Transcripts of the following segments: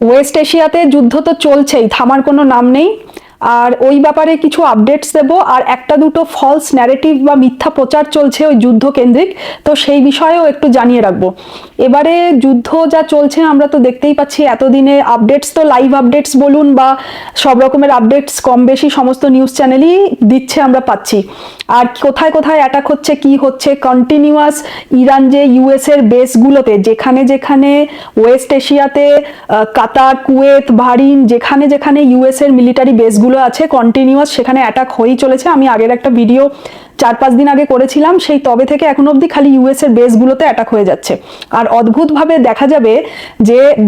West এশিয়াতে যুদ্ধ তো চলছেই, থামার কোনো নাম নেই। আর ওই ব্যাপারে কিছু আপডেটস দেবো, আর একটা দুটো ফলস ন্যারেটিভ বা মিথ্যা প্রচার চলছে ওই যুদ্ধ কেন্দ্রিক, তো সেই বিষয়েও একটু জানিয়ে রাখবো। এবারে যুদ্ধ যা চলছে আমরা তো দেখতেই পাচ্ছি, এতদিনে আপডেটস তো লাইভ আপডেটস বলুন বা সব রকমের আপডেটস কম বেশি সমস্ত নিউজ চ্যানেলই দিচ্ছে, আমরা পাচ্ছি। আর কোথায় কোথায় অ্যাটাক হচ্ছে, কি হচ্ছে, কন্টিনিউয়াস ইরান যে ইউএস এর বেসগুলোতে, যেখানে যেখানে ওয়েস্ট এশিয়াতে কাতার, কুয়েত, বাহরিন, যেখানে যেখানে ইউএস এর মিলিটারি বেসগুলো আছে, কন্টিনিউয়াস সেখানে অ্যাটাক হয়েই চলেছে। আমি আগের একটা ভিডিও 4-5 দিন আগে করেছিলাম, সেই তবে থেকে এখনো অবধি খালি ইউএস এর বেসগুলোতে অ্যাটাক হয়ে যাচ্ছে। আর অদ্ভুতভাবে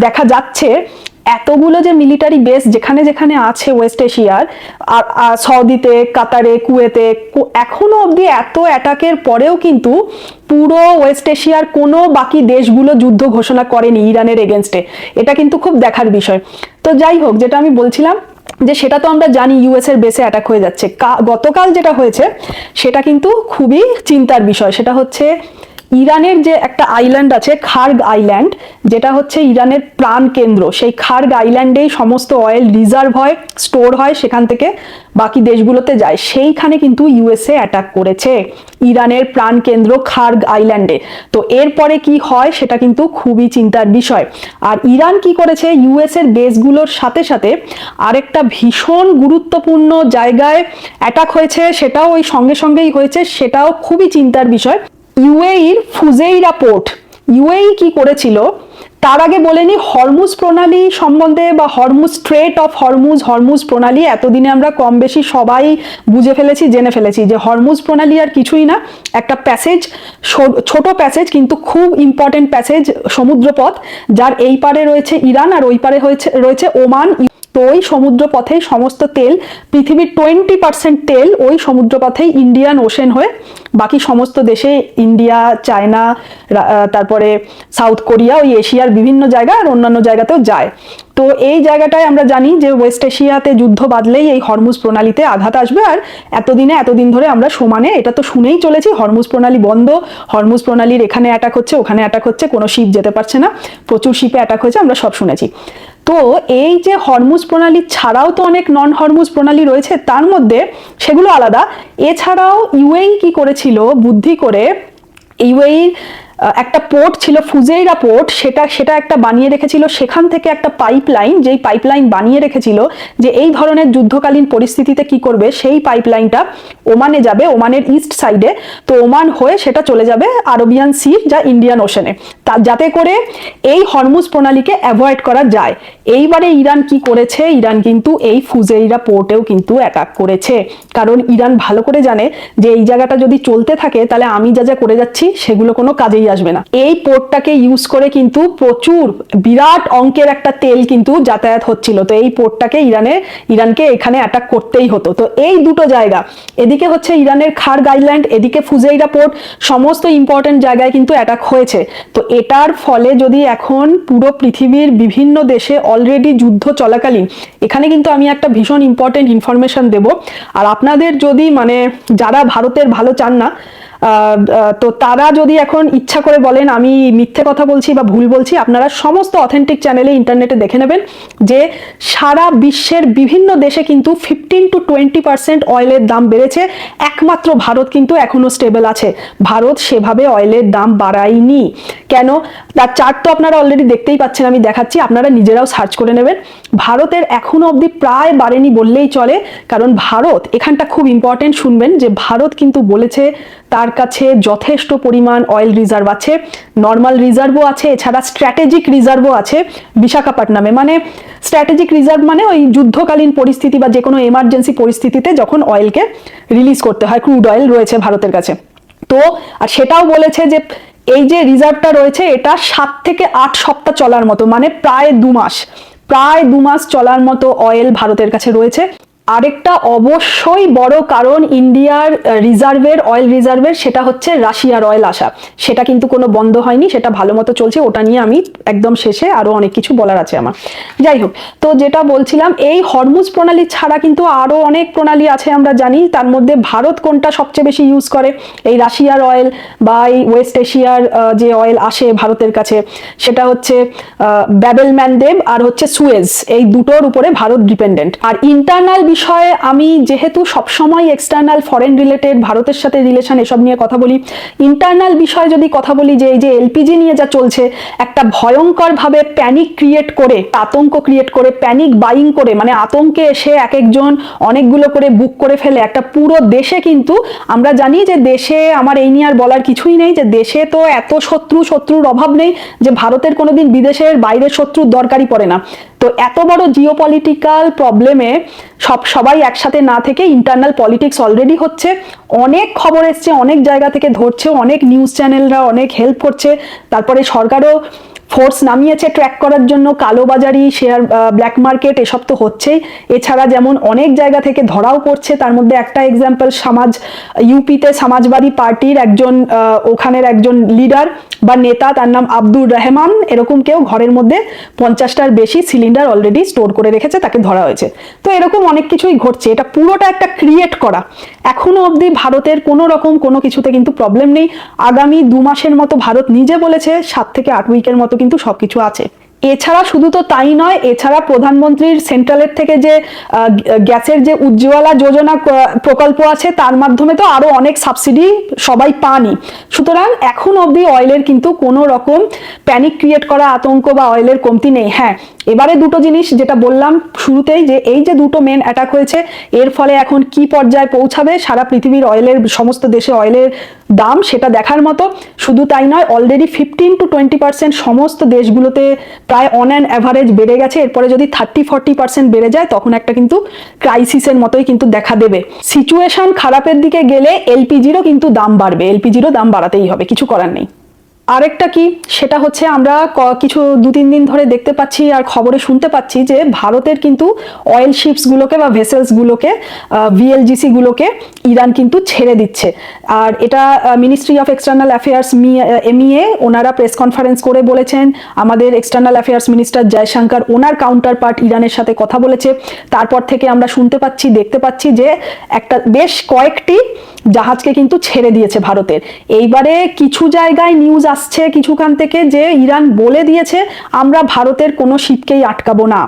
দেখা যাচ্ছে এতগুলো যে মিলিটারি বেস যেখানে যেখানে আছে ওয়েস্ট এশিয়ার, সৌদিতে, কাতারে, কুয়েতে, এখনো অবধি এত অ্যাটাকের পরেও কিন্তু পুরো ওয়েস্ট এশিয়ার কোনো বাকি দেশগুলো যুদ্ধ ঘোষণা করেনি ইরানের এগেনস্টে। এটা কিন্তু খুব দেখার বিষয়। তো যাই হোক, যেটা আমি বলছিলাম যে সেটা তো আমরা জানি ইউএস এর বেসে অ্যাটাক হয়ে যাচ্ছে। গতকাল যেটা হয়েছে সেটা কিন্তু খুবই চিন্তার বিষয়। সেটা হচ্ছে ইরানের যে একটা আইল্যান্ড আছে, খার্গ আইল্যান্ড, যেটা হচ্ছে ইরানের প্রাণ কেন্দ্র। সেই খার্গ আইল্যান্ডেই সমস্ত অয়েল রিজার্ভ হয়, স্টোর হয়, সেখান থেকে বাকি দেশগুলোতে যায়। সেইখানে কিন্তু ইউএসএ অ্যাটাক করেছে ইরানের প্রাণ কেন্দ্র খার্গ আইল্যান্ডে। তো এরপরে কি হয় সেটা কিন্তু খুবই চিন্তার বিষয়। আর ইরান কি করেছে, ইউএস এর বেসগুলোর সাথে সাথে আরেকটা ভীষণ গুরুত্বপূর্ণ জায়গায় অ্যাটাক হয়েছে, সেটাও ওই সঙ্গে সঙ্গেই হয়েছে, সেটাও খুবই চিন্তার বিষয়। ইউএইর ফুজেইরা পোর্ট, ইউএই কি করেছিল তার আগে বলেনি হরমুজ প্রণালী সম্বন্ধে, বা হরমুজ স্ট্রেট অফ হরমুজ প্রণালী এতদিনে আমরা কম বেশি সবাই বুঝে ফেলেছি, জেনে ফেলেছি যে হরমুজ প্রণালী আর কিছুই না, একটা প্যাসেজ, ছোট প্যাসেজ কিন্তু খুব ইম্পর্টেন্ট প্যাসেজ, সমুদ্রপথ, যার এই পারে রয়েছে ইরান আর ওই পারে রয়েছে ওমান। তো ওই সমুদ্র পথেই সমস্ত তেল, পৃথিবীর 20% তেল ওই সমুদ্র পথেই ইন্ডিয়ান ওশেন হয়ে বাকি সমস্ত দেশে, ইন্ডিয়া, চায়না, তারপরে সাউথ কোরিয়া, ওই এশিয়ার বিভিন্ন জায়গা আর অন্যান্য জায়গাতেও যায়। তো এই জায়গাটায় আমরা জানি যে ওয়েস্ট এশিয়াতে যুদ্ধ বাঁধলেই এই হরমুজ প্রণালীতে আঘাত আসবে। আর এতদিন ধরে আমরা সমানে এটা তো শুনেই চলেছি, হরমুজ প্রণালী বন্ধ, হরমুজ প্রণালীর এখানে অ্যাটাক হচ্ছে, ওখানে অ্যাটাক হচ্ছে, কোনো শিপ যেতে পারছে না, প্রচুর শিপে অ্যাটাক হয়েছে, আমরা সব শুনেছি। তো এই যে হরমুজ প্রণালী ছাড়াও তো অনেক নন হরমুজ প্রণালী রয়েছে, তার মধ্যে সেগুলো আলাদা। এছাড়াও ইউএই কি করেছিল বুদ্ধি করে, ইউএই একটা পোর্ট ছিল ফুজেইরা পোর্ট, সেটা একটা বানিয়ে রেখেছিল, সেখান থেকে একটা পাইপলাইন, যেই পাইপলাইন বানিয়ে রেখেছিল যে এই ধরনের যুদ্ধকালীন পরিস্থিতিতে কি করবে, সেই পাইপলাইনটা ওমানে যাবে, ওমানের ইস্ট সাইডে। তো ওমান হয়ে সেটা চলে যাবে আরবিয়ান সি, যা ইন্ডিয়ান ওশেনে, যাতে করে এই হরমুজ প্রণালীকে অ্যাভয়েড করা যায়। এইবারে ইরান কি করেছে, ইরান কিন্তু এই ফুজেইরা পোর্টেও কিন্তু অ্যাটাক করেছে, কারণ ইরান ভালো করে জানে যে এই জায়গাটা যদি চলতে থাকে তাহলে আমি যা যা করে যাচ্ছি সেগুলো কোনো কাজেই আসবে না। এই পোর্টটাকে ইউজ করে কিন্তু প্রচুর বিরাট অঙ্কের একটা তেল কিন্তু যাতায়াত হচ্ছিল। তো এই পোর্টটাকে ইরানকে এখানে অ্যাটাক করতেই হতো। তো এই দুটো জায়গা, এদিকে হচ্ছে ইরানের খার্গ আইল্যান্ড, এদিকে ফুজেইরা পোর্ট, সমস্ত ইম্পর্টেন্ট জায়গায় কিন্তু অ্যাটাক হয়েছে। তো এটার ফলে যদি এখন পুরো পৃথিবীর বিভিন্ন দেশে অলরেডি যুদ্ধ চলাকালীন, এখানে কিন্তু আমি একটা ভীষণ ইম্পর্টেন্ট ইনফরমেশন দেব। আর আপনাদের যদি যারা ভারতের ভালো চান না, তো তারা যদি এখন ইচ্ছা করে বলেন আমি মিথ্যে কথা বলছি বা ভুল বলছি, আপনারা সমস্ত অথেন্টিক চ্যানেলে ইন্টারনেটে দেখে নেবেন যে সারা বিশ্বের বিভিন্ন দেশে কিন্তু 15-20% অয়েলের দাম বেড়েছে। একমাত্র ভারত কিন্তু এখনো স্টেবল আছে, ভারত সেভাবে অয়েলের দাম বাড়ায়নি। কেন, তার চার্ট তো আপনারা অলরেডি দেখতেই পাচ্ছেন, আমি দেখাচ্ছি, আপনারা নিজেরাও সার্চ করে নেবেন। ভারতের এখনো অবধি প্রায় বাড়েনি বললেই চলে, কারণ ভারত, এখানটা খুব ইম্পর্টেন্ট শুনবেন, যে ভারত কিন্তু বলেছে তার কাছে যথেষ্ট পরিমাণ অয়েল রিজার্ভ আছে, নর্মাল রিজার্ভও আছে, এছাড়া স্ট্র্যাটেজিক রিজার্ভও আছে বিশাখাপট্টনমে। স্ট্র্যাটেজিক রিজার্ভ মানে ওই যুদ্ধকালীন পরিস্থিতি বা যে কোনো এমার্জেন্সি পরিস্থিতিতে যখন অয়েলকে রিলিজ করতে হয়, ক্রুড অয়েল রয়েছে ভারতের কাছে। তো আর সেটাও বলেছে যে এই যে রিজার্ভটা রয়েছে এটা 7 থেকে 8 সপ্তাহ চলার মতো, প্রায় 2 মাস চলার মতো অয়েল ভারতের কাছে রয়েছে। আরেকটা অবশ্যই বড় কারণ ইন্ডিয়ার রিজার্ভের, অয়েল রিজার্ভের, সেটা হচ্ছে রাশিয়ার অয়েল আসা। সেটা কিন্তু কোনো বন্ধ হয়নি, সেটা ভালো মতো চলছে। ওটা নিয়ে আমি একদম শেষে আরো অনেক কিছু বলার আছে আমার। যাই হোক, তো যেটা বলছিলাম, এই হরমুজ প্রণালী ছাড়া কিন্তু আরো অনেক প্রণালী আছে আমরা জানি। তার মধ্যে ভারত কোনটা সবচেয়ে বেশি ইউজ করে? এই রাশিয়ার অয়েল বা এই ওয়েস্ট এশিয়ার যে অয়েল আসে ভারতের কাছে, সেটা হচ্ছে ব্যাবেল ম্যান্ডেব আর হচ্ছে সুয়েজ, এই দুটোর উপরে ভারত ডিপেন্ডেন্ট। আর ইন্টারনাল বিষয়ে আমি যেহেতু সবসময় এক্সটার্নাল ফরেন রিলেটেড, ভারতের সাথে রিলেশন এসব নিয়ে কথা বলি, ইন্টারনাল বিষয়ে যদি কথা বলি, যে এই যে এলপিজি নিয়ে যা চলছে, একটা ভয়ঙ্কর ভাবে প্যানিক ক্রিয়েট করে, আতঙ্ক ক্রিয়েট করে, প্যানিক বাইং করে, মানে আতঙ্কে এসে এক একজন অনেকগুলো করে বুক করে ফেলে একটা পুরো দেশে। কিন্তু আমরা জানি যে দেশে, আমার এই নিয়ে আর বলার কিছুই নেই, যে দেশে তো এত শত্রুর অভাব নেই যে ভারতের কোনোদিন বিদেশের বাইরের শত্রুর দরকারই পড়ে না। তো এত বড় জিওপলিটিক্যাল প্রবলেমে সবাই একসাথে না থেকে ইন্টারনাল পলিটিক্স অলরেডি হচ্ছে। অনেক খবর এসছে, অনেক জায়গা থেকে ধরছে, অনেক নিউজ চ্যানেলরা অনেক হেল্প করছে। তারপরে সরকারও ফোর্স নামিয়েছে ট্র্যাক করার জন্য। কালোবাজারি, শেয়ার, ব্ল্যাক মার্কেট, এসব তো হচ্ছেই। এছাড়া যেমন অনেক জায়গা থেকে ধরাও পড়ছে। তার মধ্যে একটা এক্সাম্পল, ইউপিতে সমাজবাদী পার্টির একজন, ওখানের একজন লিডার বা নেতা, তার নাম আব্দুর রহমান, এরকম কেউ ঘরের মধ্যে 50টার বেশি সিলিন্ডার অলরেডি স্টোর করে রেখেছে, তাকে ধরা হয়েছে। তো এরকম অনেক কিছুই ঘটছে। এটা পুরোটা একটা ক্রিয়েট করা। এখনো অবধি ভারতের কোনো রকম কোনো কিছুতে কিন্তু প্রবলেম নেই। আগামী 2 মাসের মতো ভারত নিজে বলেছে 7 থেকে 8 উইকের মতো কিন্তু সবকিছু আছে। এছাড়া শুধু তো তাই নয়, এছাড়া প্রধানমন্ত্রীর সেন্ট্রালের থেকে যে গ্যাসের যে উজ্জ্বলা যোজনা প্রকল্প আছে, তার মাধ্যমে তো আরো অনেক সাবসিডি সবাই পানি। সুতরাং এখন অবধি অয়েলের কিন্তু কোনো রকম প্যানিক ক্রিয়েট করা, আতঙ্ক বা অয়েলের কমতি নেই। হ্যাঁ, এবারে দুটো জিনিস যেটা বললাম শুরুতেই, যে এই যে দুটো মেন অ্যাটাক হয়েছে, এর ফলে এখন কি পর্যায়ে পৌঁছাবে সারা পৃথিবীর অয়েলের, সমস্ত দেশে অয়েলের দাম, সেটা দেখার মতো। শুধু তাই নয়, অলরেডি 15 to 20% সমস্ত দেশগুলোতে প্রায় অন অ্যান অ্যাভারেজ বেড়ে গেছে। এরপরে যদি 30-40% বেড়ে যায়, তখন একটা কিন্তু ক্রাইসিসের মতোই কিন্তু দেখা দেবে। সিচুয়েশন খারাপের দিকে গেলে এলপিজিরও কিন্তু দাম বাড়বে, এলপিজিরও দাম বাড়াতেই হবে, কিছু করার নেই। আরেকটা কি, সেটা হচ্ছে আমরা কিছু 2-3 দিন ধরে দেখতে পাচ্ছি আর খবরে শুনতে পাচ্ছি যে ভারতের কিন্তু অয়েল শিপস গুলোকে বা ভেসেলস গুলোকে, ভিএলজিসি গুলোকে ইরান কিন্তু ছেড়ে দিচ্ছে। আর এটা ministry of external affairs, MEA, ওনারা প্রেস কনফারেন্স করে বলেছেন। আমাদের এক্সটার্নাল অ্যাফেয়ার্স মিনিস্টার জয়শঙ্কর, ওনার কাউন্টার পার্ট ইরানের সাথে কথা বলেছে। তারপর থেকে আমরা শুনতে পাচ্ছি, দেখতে পাচ্ছি যে একটা বেশ কয়েকটি জাহাজকে কিন্তু ছেড়ে দিয়েছে ভারতের। এইবারে কিছু জায়গায় নিউজ আসছে কিছুখান থেকে যে ইরান বলে দিয়েছে আমরা ভারতের কোনো শিপকেই আটকাবো না।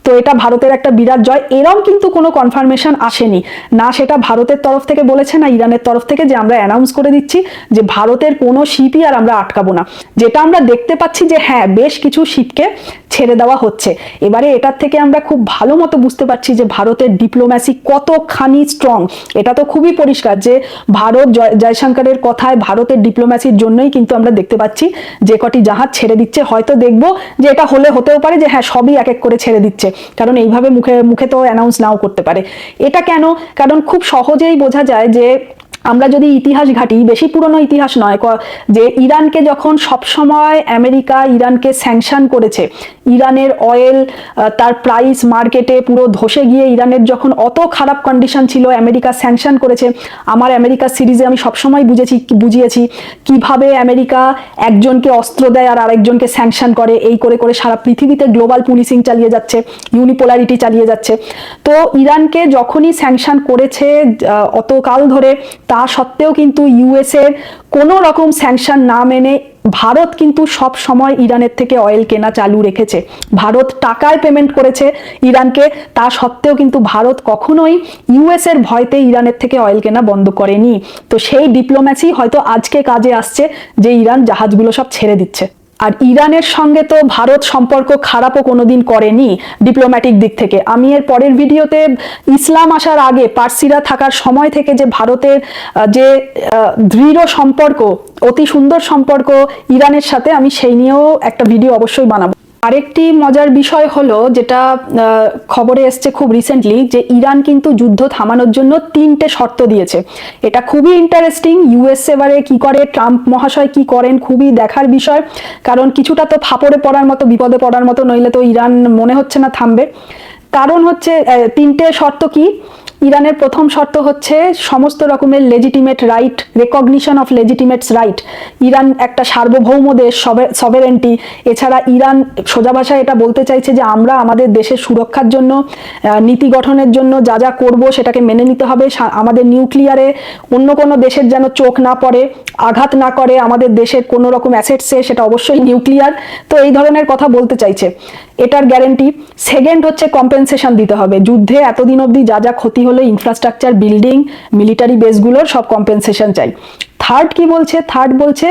তো এটা ভারতের একটা বিরাট জয়। এরম কিন্তু কোনো কনফার্মেশন আসেনি, না সেটা ভারতের তরফ থেকে বলেছে না ইরানের তরফ থেকে যে আমরা অ্যানাউন্স করে দিচ্ছি যে ভারতের কোনো শিপই আর আমরা আটকাবো না। যেটা আমরা দেখতে পাচ্ছি যে হ্যাঁ, বেশ কিছু শিপকে ছেড়ে দেওয়া হচ্ছে। এবারে এটার থেকে আমরা খুব ভালো মতো বুঝতে পারছি যে ভারতের ডিপ্লোম্যাসি কতখানি স্ট্রং। এটা তো খুবই পরিষ্কার যে ভারত, জয়শঙ্করের কথায়, ভারতের ডিপ্লোম্যাসির জন্যই কিন্তু আমরা দেখতে পাচ্ছি যে কটি জাহাজ ছেড়ে দিচ্ছে। হয়তো দেখবো যে এটা হতেও পারে যে হ্যাঁ, সবই এক এক করে ছেড়ে দিচ্ছে, কারণ এইভাবে মুখে মুখে তো অ্যানাউন্স নাও করতে পারে। এটা কেন? কারণ খুব সহজেই বোঝা যায় যে আমরা যদি ইতিহাস ঘাটি, বেশি পুরনো ইতিহাস নয়, যে ইরানকে যখন সবসময় আমেরিকা ইরানকে স্যাংশন করেছে, ইরানের অয়েল তার প্রাইস মার্কেটে পুরো ধসে গিয়ে ইরানের যখন অত খারাপ কন্ডিশন ছিল, আমেরিকা স্যাংশন করেছে। আমার আমেরিকা সিরিজে আমি সবসময় বুঝিয়েছি কিভাবে আমেরিকা একজনকে অস্ত্র দেয় আর আরেকজনকে স্যাংশন করে, এই করে করে সারা পৃথিবীতে গ্লোবাল পুলিশিং চালিয়ে যাচ্ছে, ইউনিপোলারিটি চালিয়ে যাচ্ছে। তো ইরানকে যখনই স্যাংশন করেছে অতকাল ধরে, তা সত্ত্বেও কিন্তু ইউএস এর কোনো রকম স্যাংশন না মেনে ভারত কিন্তু সব সময় ইরানের থেকে অয়েল কেনা চালু রেখেছে। ভারত টাকায় পেমেন্ট করেছে ইরানকে, তা সত্ত্বেও কিন্তু ভারত কখনোই ইউএস এর ভয়তে ইরানের থেকে অয়েল কেনা বন্ধ করেনি। তো সেই ডিপ্লোম্যাসি হয়তো আজকে কাজে আসছে যে ইরান জাহাজগুলো সব ছেড়ে দিচ্ছে। আর ইরানের সঙ্গে তো ভারত সম্পর্ক খারাপও কোনোদিন করেনি ডিপ্লোম্যাটিক দিক থেকে। আমি এর পরের ভিডিওতে ইসলাম আসার আগে, পার্সিরা থাকার সময় থেকে যে ভারতের যে দৃঢ় সম্পর্ক, অতি সুন্দর সম্পর্ক ইরানের সাথে, আমি সেই নিয়েও একটা ভিডিও অবশ্যই বানাবো। আরেকটি মজার বিষয় হলো, যেটা খবরে এসছে খুব রিসেন্টলি, যে ইরান কিন্তু যুদ্ধ থামানোর জন্য 3টে শর্ত দিয়েছে। এটা খুবই ইন্টারেস্টিং। ইউএস এবারে কি করে, ট্রাম্প মহাশয় কি করেন, খুবই দেখার বিষয়। কারণ কিছুটা তো ফাপড়ে পড়ার মতো, বিপদে পড়ার মতো, নইলে তো ইরান মনে হচ্ছে না থামবে। কারণ হচ্ছে তিনটে শর্ত কি? ইরানের প্রথম শর্ত হচ্ছে সমস্ত রকমের legitimate right, recognition of legitimates right. Iran একটা সার্বভৌম দেশ, সভেরেন্টি। এছাড়া ইরান সোজা ভাষায় এটা বলতে চাইছে যে আমরা আমাদের দেশের সুরক্ষার জন্য, নীতি গঠনের জন্য যা যা করবো সেটাকে মেনে নিতে হবে। আমাদের নিউক্লিয়ারে অন্য কোনো দেশের যেন চোখ না পড়ে, আঘাত না করে আমাদের দেশের কোনো রকম অ্যাসেটসে, সেটা অবশ্যই নিউক্লিয়ার। তো এই ধরনের কথা বলতে চাইছে, এটার গ্যারেন্টি। সেকেন্ড হচ্ছে কম্পেনসেশন দিতে হবে। যুদ্ধে এতদিন অবধি যা যা ক্ষতি হলো, ইনফ্রাস্ট্রাকচার, বিল্ডিং, মিলিটারি বেসগুলোর সব কম্পেনসেশন চাই। থার্ড কি বলছে? থার্ড বলছে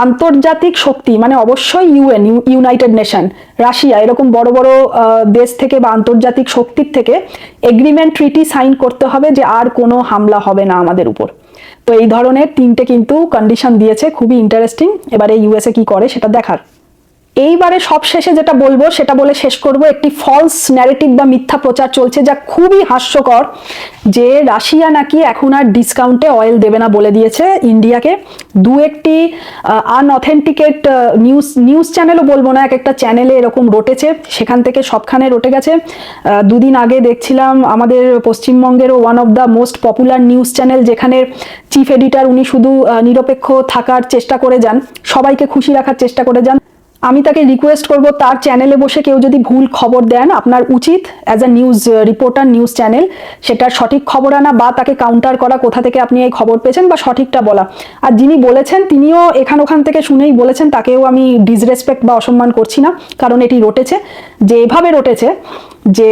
আন্তর্জাতিক শক্তি, মানে অবশ্যই ইউএন, ইউনাইটেড নেশন, রাশিয়া, এরকম বড় বড় দেশ থেকে বা আন্তর্জাতিক শক্তির থেকে এগ্রিমেন্ট, ট্রিটি সাইন করতে হবে যে আর কোনো হামলা হবে না আমাদের উপর। তো এই ধরনের তিনটে কিন্তু কন্ডিশন দিয়েছে, খুবই ইন্টারেস্টিং। এবারে ইউএসএ কি করে সেটা দেখার। এইবারে সবশেষে যেটা বলবো সেটা বলে শেষ করব। একটি ফলস ন্যারেটিভ বা মিথ্যা প্রচার চলছে যা খুবই হাস্যকর, যে রাশিয়া নাকি এখন আর ডিসকাউন্টে অয়েল দেবে না বলে দিয়েছে ইন্ডিয়াকে। দু একটি আনঅথেন্টিকেট নিউজ চ্যানেলও বলবো না, এক একটা চ্যানেলে এরকম রটেছে, সেখান থেকে সবখানে রটে গেছে। দুদিন আগে দেখছিলাম আমাদের পশ্চিমবঙ্গেরও one of the most popular news channel, যেখানে চিফ এডিটর উনি শুধু নিরপেক্ষ থাকার চেষ্টা করে যান, সবাইকে খুশি রাখার চেষ্টা করে যান। আমি তাকে রিকোয়েস্ট করব, তার চ্যানেলে বসে কেউ যদি ভুল খবর দেন, আপনার উচিত as a news reporter, news channel, সেটার সঠিক খবর আনা বা তাকে কাউন্টার করা, কোথা থেকে আপনি এই খবর পেয়েছেন বা সঠিকটা বলা। আর যিনি বলেছেন তিনিও ওখান থেকে শুনেই বলেছেন, তাকেও আমি ডিসরেসপেক্ট বা অসম্মান করছি না, কারণ এটি রটেছে, যে এভাবে রটেছে যে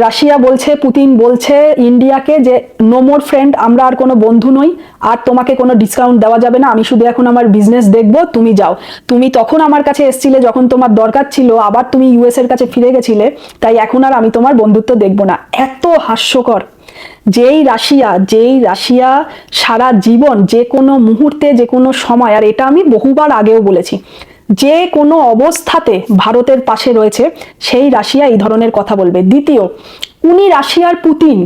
রাশিয়া বলছে, পুতিন বলছে ইন্ডিয়াকে যে নো মোর ফ্রেন্ড, আমরা আর কোনো বন্ধু নই, আর তোমাকে কোনো ডিসকাউন্ট দেওয়া যাবে না, আমি শুধু এখন আমার বিজনেস দেখবো, তুমি যাও। তুমি তখন আমার কাছে এসেছিলে যখন তোমার দরকার ছিল, আবার তুমি ইউএস এর কাছে ফিরে গেছিলে, তাই এখন আর আমি তোমার বন্ধুত্ব দেখবো না। এত হাস্যকর। যেই রাশিয়া সারা জীবন, যে কোনো মুহূর্তে, যে কোনো সময়, আর এটা আমি বহুবার আগেও বলেছি, যে কোনো অবস্থাতে ভারতের পাশে রয়েছে, সেই রাশিয়া এই ধরনের কথা বলবে। দ্বিতীয়, উনি রাশিয়ার পুতিন,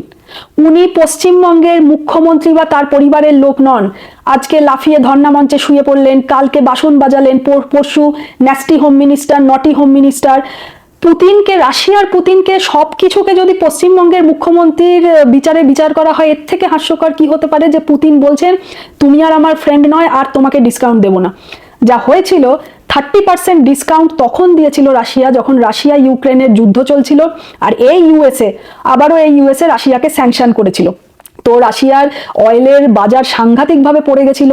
উনি পশ্চিমবঙ্গের মুখ্যমন্ত্রী বা তার পরিবারের লোক নন। আজকে লাফিয়ে ধর্ণা মঞ্চে শুয়ে পড়লেন, কালকে বাসন বাজালেন, পরশু ন্যাস্টি হোম মিনিস্টার, নটি হোম মিনিস্টার। পুতিনকে, রাশিয়ার পুতিনকে, সব কিছুকে যদি পশ্চিমবঙ্গের মুখ্যমন্ত্রীর বিচার করা হয়, এর থেকে হাস্যকর কি হতে পারে? যে পুতিন বলছেন তুমি আর আমার ফ্রেন্ড নয়, আর তোমাকে ডিসকাউন্ট দেবো না। যা হয়েছিল, 30% ডিসকাউন্ট তখন দিয়েছিল রাশিয়া, যখন রাশিয়া ইউক্রেনের যুদ্ধ চলছিল, আর এই ইউএসএ রাশিয়াকে স্যাংশন করেছিল। তো রাশিয়ার অয়েলের বাজার সাংঘাতিকভাবে পড়ে গেছিল।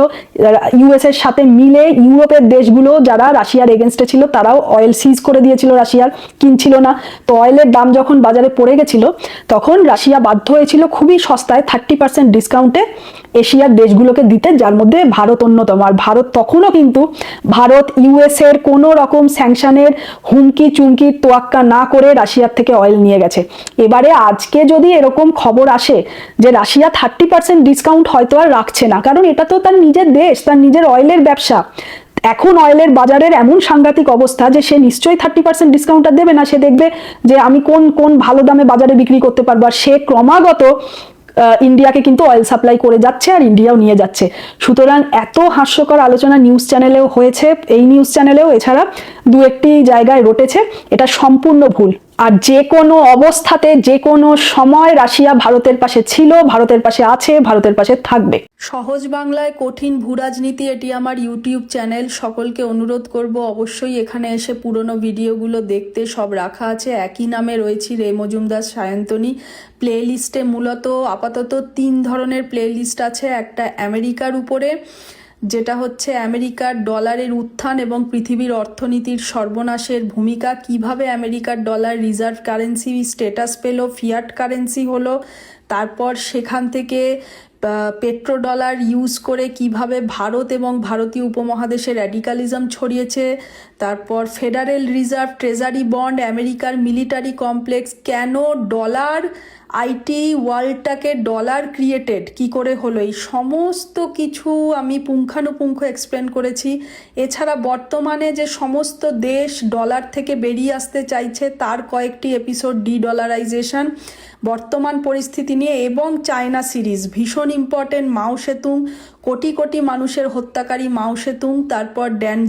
ইউএস এর সাথে মিলে ইউরোপের দেশগুলো যারা রাশিয়ার এগেনস্টে ছিল, তারাও অয়েল সিজ করে দিয়েছিল, রাশিয়ার কিনছিল না। তো অয়েলের দাম যখন বাজারে পড়ে গেছিল, তখন রাশিয়া বাধ্য হয়েছিল খুবই সস্তায় 30% ডিসকাউন্টে এশিয়ার দেশগুলোকে দিতে, যার মধ্যে ভারত অন্যতম। আর ভারত তখনও কিন্তু, ভারত ইউএস এর কোনো রকম স্যাংশনের হুমকি চুমকি তোয়াক্কা না করে রাশিয়ার থেকে অয়েল নিয়ে গেছে। এবারে আজকে যদি এরকম খবর আসে যে রাশিয়া 30% ডিসকাউন্ট হয়তো আর রাখছে না, কারণ এটা তো তার নিজের দেশ, তার নিজের অয়েলের ব্যবসা। এখন অয়েলের বাজারের এমন সাংঘাতিক অবস্থা যে সে নিশ্চয়ই 30% ডিসকাউন্ট আর দেবে না। সে দেখবে যে আমি কোন ভালো দামে বাজারে বিক্রি করতে পারবো, আর সে ক্রমাগত ইন্ডিয়াকে কিন্তু অয়েল সাপ্লাই করে যাচ্ছে, আর ইন্ডিয়াও নিয়ে যাচ্ছে। সুতরাং এত হাস্যকর আলোচনা নিউজ চ্যানেলেও হয়েছে, এই নিউজ চ্যানেলেও, এছাড়া দু একটি জায়গায় রটেছে, এটা সম্পূর্ণ ভুল। আর যে কোনো অবস্থাতে, যে কোনো সময় রাশিয়া ভারতের পাশে ছিল, ভারতের পাশে আছে, ভারতের পাশে থাকবে। সহজ বাংলায় কঠিন ভূরাজনীতি, এটি আমার ইউটিউব চ্যানেল। সকলকে অনুরোধ করব অবশ্যই এখানে এসে পুরনো ভিডিওগুলো দেখতে, সব রাখা আছে। একই নামে রয়েছি, রে মজুমদার সায়ন্তনী। প্লে লিস্টে মূলত আপাতত 3 ধরনের প্লে লিস্ট আছে। একটা আমেরিকার উপরে, যেটা হচ্ছে আমেরিকার ডলারের উত্থান এবং পৃথিবীর অর্থনীতির সর্বনাশের ভূমিকা, কিভাবে আমেরিকার ডলার রিজার্ভ কারেন্সি স্ট্যাটাস পেল, ফিয়াট কারেন্সি হলো, তারপর সেখান থেকে পেট্রো ডলার ইউজ করে কিভাবে ভারত এবং ভারতীয় উপমহাদেশে র্যাডিকালিজম ছড়িয়েছে, তারপর ফেডারেল রিজার্ভ, ট্রেজারি বন্ড, আমেরিকার মিলিটারি কমপ্লেক্স, কেন ডলার, আইটি ওয়ার্ল্ডটাকে ডলার ক্রিয়েটেড কি করে হলো, এই সমস্ত কিছু আমি পুঙ্খানুপুঙ্খ এক্সপ্লেন করেছি। এছাড়া বর্তমানে যে সমস্ত দেশ ডলার থেকে বেরিয়ে আসতে চাইছে, তার কয়েকটি এপিসোড, ডি ডলারাইজেশন, বর্তমান পরিস্থিতি নিয়ে, এবং চায়না সিরিজ ভীষণ ইম্পর্টেন্ট, মাও সেতুং, কোটি কোটি মানুষের হত্যাকারী মাও সেতুং, তারপর ড্যান